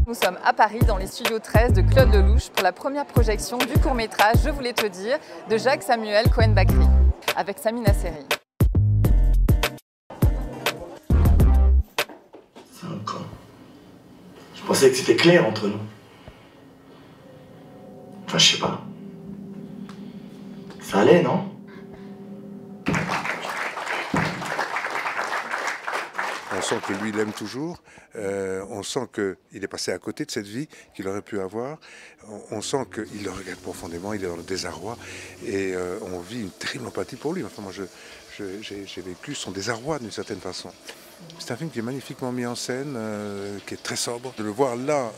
Nous sommes à Paris dans les studios 13 de Claude Lelouch pour la première projection du court-métrage Je voulais te dire de Jacques Samuel Cohen-Bakri avec Sami Nasseri. 5 ans. Je pensais que c'était clair entre nous. Enfin, je sais pas. Ça allait, non? On sent que lui, il aime toujours. On sent qu'il est passé à côté de cette vie qu'il aurait pu avoir. On sent qu'il le regrette profondément, il est dans le désarroi. Et on vit une terrible empathie pour lui. Enfin, moi, j'ai vécu son désarroi d'une certaine façon. C'est un film qui est magnifiquement mis en scène, qui est très sobre. De le voir là,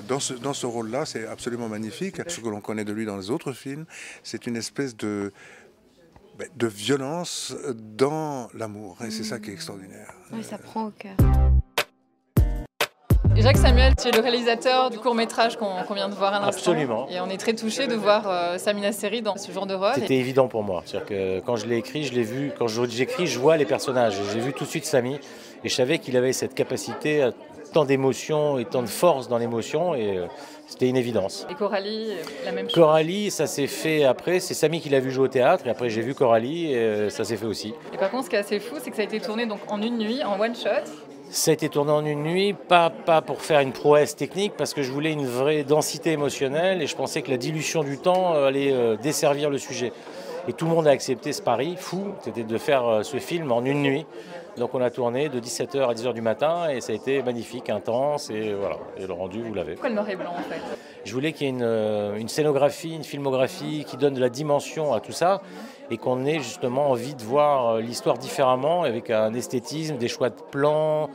dans ce rôle-là, c'est absolument magnifique. Ce que l'on connaît de lui dans les autres films, c'est une espèce de violence dans l'amour. Et c'est ça qui est extraordinaire. Oui, ça prend au cœur. Jacques Samuel, tu es le réalisateur du court-métrage qu'on vient de voir à l'instant. Absolument. Et on est très touchés de voir Sami Nasseri dans ce genre de rôle. C'était évident pour moi. C'est-à-dire que quand je l'ai écrit, je l'ai vu. Quand j'écris, je vois les personnages. J'ai vu tout de suite Sami. Et je savais qu'il avait cette capacité, tant d'émotion et tant de force dans l'émotion. Et c'était une évidence. Et Coralie, la même chose. Coralie, ça s'est fait après. C'est Sami qui l'a vu jouer au théâtre. Et après, j'ai vu Coralie. Et ça s'est fait aussi. Et par contre, ce qui est assez fou, c'est que ça a été tourné donc en une nuit, en one shot. Ça a été tourné en une nuit, pas pour faire une prouesse technique, parce que je voulais une vraie densité émotionnelle et je pensais que la dilution du temps allait desservir le sujet. Et tout le monde a accepté ce pari fou, c'était de faire ce film en une nuit. Donc on a tourné de 17h à 10h du matin et ça a été magnifique, intense et voilà. Et le rendu, vous l'avez. Pourquoi le noir et blanc en fait? Je voulais qu'il y ait une scénographie, une filmographie qui donne de la dimension à tout ça et qu'on ait justement envie de voir l'histoire différemment avec un esthétisme, des choix de plans,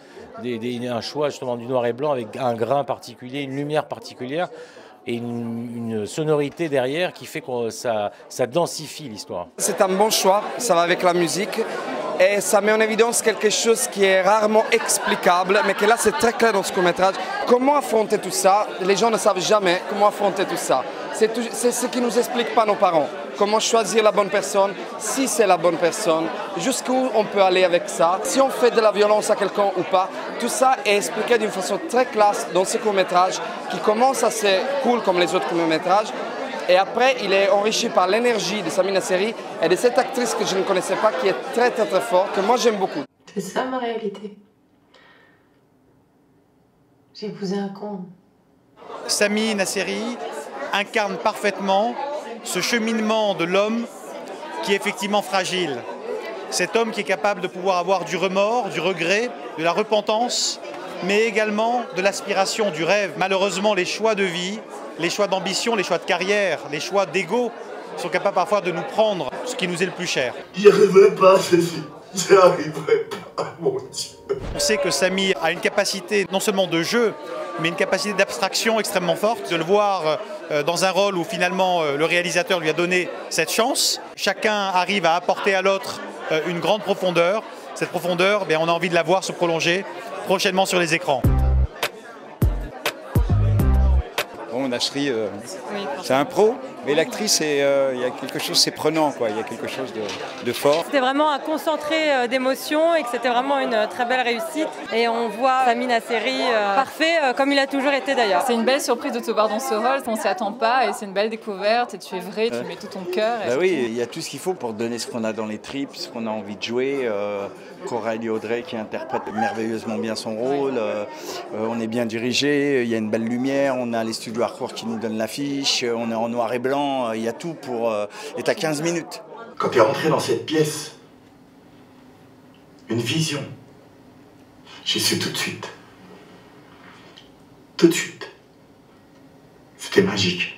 un choix justement du noir et blanc avec un grain particulier, une lumière particulière et une sonorité derrière qui fait que ça densifie l'histoire. C'est un bon choix, ça va avec la musique et ça met en évidence quelque chose qui est rarement explicable, mais que là c'est très clair dans ce court-métrage. Comment affronter tout ça? Les gens ne savent jamais comment affronter tout ça. C'est ce qui ne nous expliquent pas nos parents. Comment choisir la bonne personne, si c'est la bonne personne, jusqu'où on peut aller avec ça, si on fait de la violence à quelqu'un ou pas. Tout ça est expliqué d'une façon très classe dans ce court-métrage qui commence assez cool comme les autres courts-métrages. Et après, il est enrichi par l'énergie de Sami Nasseri et de cette actrice que je ne connaissais pas, qui est très très très forte, que moi j'aime beaucoup. C'est ça ma réalité. J'ai épousé un con. Sami Nasseri incarne parfaitement ce cheminement de l'homme qui est effectivement fragile. Cet homme qui est capable de pouvoir avoir du remords, du regret, de la repentance, mais également de l'aspiration, du rêve. Malheureusement, les choix de vie, les choix d'ambition, les choix de carrière, les choix d'ego sont capables parfois de nous prendre ce qui nous est le plus cher. J'y arriverai pas, Cécile. J'y arriverai pas, mon Dieu. On sait que Sami a une capacité non seulement de jeu, mais une capacité d'abstraction extrêmement forte. De le voir dans un rôle où finalement le réalisateur lui a donné cette chance. Chacun arrive à apporter à l'autre une grande profondeur. Cette profondeur, on a envie de la voir se prolonger prochainement sur les écrans. Bon, Nasseri, c'est un pro, mais l'actrice, il y a quelque chose, c'est prenant, quoi. Il y a quelque chose de fort. C'était vraiment un concentré d'émotions et que c'était vraiment une très belle réussite. Et on voit Sami Nasseri parfait, comme il a toujours été d'ailleurs. C'est une belle surprise de te voir dans ce rôle, on s'y attend pas et c'est une belle découverte et tu es vrai, tu mets tout ton cœur. Bah oui, il y a tout ce qu'il faut pour donner ce qu'on a dans les tripes, ce qu'on a envie de jouer. Coralie Audrey qui interprète merveilleusement bien son rôle. On est bien dirigé, il y a une belle lumière, on a les studios Harcourt qui nous donnent l'affiche, on est en noir et blanc, il y a tout pour... Et t'as 15 minutes. Quand tu es rentré dans cette pièce, une vision, j'ai su tout de suite. Tout de suite. C'était magique.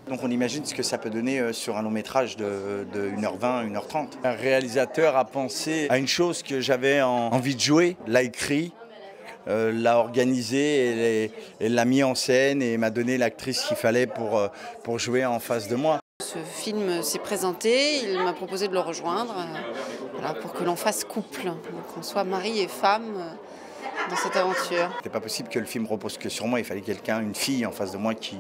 Donc on imagine ce que ça peut donner sur un long métrage de 1h20, 1h30. Un réalisateur a pensé à une chose que j'avais envie de jouer, l'a écrit, l'a organisé et l'a mis en scène et m'a donné l'actrice qu'il fallait pour jouer en face de moi. Ce film s'est présenté, il m'a proposé de le rejoindre voilà, pour que l'on fasse couple, qu'on soit mari et femme dans cette aventure. C'était pas possible que le film repose que sur moi, il fallait quelqu'un, une fille en face de moi qui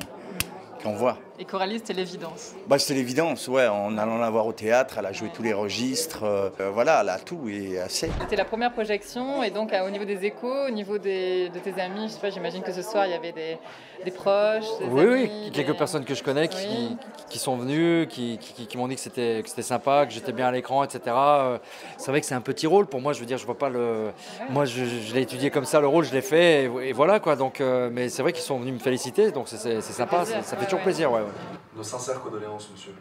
envoie. Et Coralie, c'était l'évidence. C'était l'évidence, ouais, en allant la voir au théâtre, elle a joué tous les registres, voilà, elle a tout et assez. C'était la première projection et donc au niveau des échos, au niveau de tes amis, je sais pas, j'imagine que ce soir il y avait des proches, des amis, oui, quelques personnes que je connais qui sont venues, qui m'ont dit que c'était sympa, que j'étais bien à l'écran, etc. C'est vrai que c'est un petit rôle pour moi, je veux dire, je vois pas le... Moi je l'ai étudié comme ça, le rôle je l'ai fait et voilà quoi, donc, mais c'est vrai qu'ils sont venus me féliciter, donc c'est sympa, ça fait toujours plaisir. Ouais. Nos sincères condoléances, monsieur.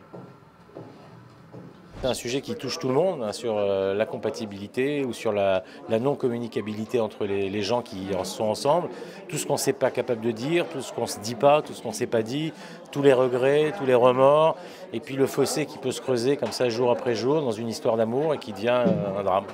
C'est un sujet qui touche tout le monde, hein, sur la compatibilité ou sur la non-communicabilité entre les gens qui en sont ensemble. Tout ce qu'on ne s'est pas capable de dire, tout ce qu'on ne se dit pas, tout ce qu'on ne s'est pas dit, tous les regrets, tous les remords, et puis le fossé qui peut se creuser comme ça jour après jour dans une histoire d'amour et qui devient un drame.